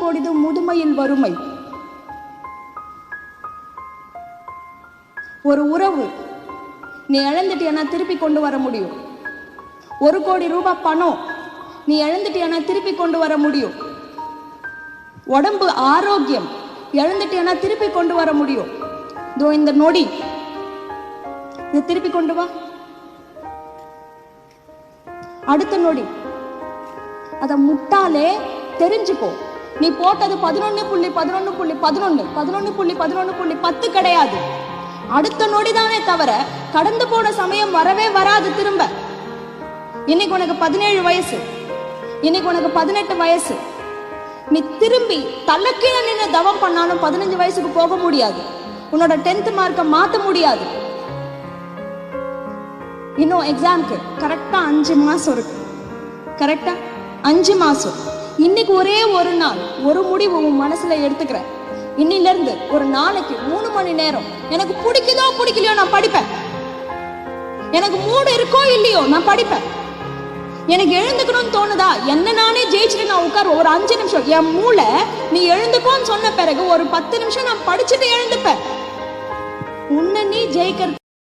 கோடிது முதுமையில் வறுமை. ஒரு உறவு நீ இழந்துட்டியானா திருப்பி கொண்டு வர முடியும். 1 கோடி ரூபாய் பணம் நீ இழந்துட்டியானா திருப்பி கொண்டு வர முடியும். உடம்பு ஆரோக்கியம் இழந்துட்டியானா திருப்பி கொண்டு வர முடியும். இதோ இந்த நொடி நீ திருப்பி கொண்டு வா. அடுத்த நொடி அத முட்டாளே தெரிஞ்சுக்கோ. நீ போட்டது 11.11.11 கிடையாது. அடுத்த நொடிதானே தவிர கடந்து போன சமயம் வரவே வராது திரும்ப. இன்னைக்கு உனக்கு 17 வயசு, இன்னைக்கு உனக்கு 18 வயசு. நீ திரும்பி தலக்கீழ நின்று தவம் பண்ணாலும் 15 வயசுக்கு போக முடியாது. உன்னோட 10th மார்க்க மாத்த முடியாது. இன்னும் எக்ஸாம்க்கு கரெக்டா 5 மாசம் இருக்கு. கரெக்டா 5 மாசம். இன்னைக்கு ஒரே ஒரு நாள் ஒரு முடிவு உன் மனசுல எடுத்துக்கிற. இன்னில இருந்து ஒரு நாளைக்கு 3 மணி நேரம் எனக்கு பிடிக்குதோ பிடிக்கலையோ நான் படிப்பேன். எனக்கு மூடு இருக்கோ இல்லையோ நான் படிப்பேன். எனக்கு எழுந்துக்கணும்னு தோணுதா, என்ன நானே ஜெயிச்சுட்டு நான் உட்கார ஒரு 5 நிமிஷம் என் மூளை நீ எழுந்துக்கோன்னு சொன்ன பிறகு ஒரு 10 நிமிஷம் நான் படிச்சுட்டு எழுந்துப்பேன். உன்னை நீ ஜெயிக்கிறது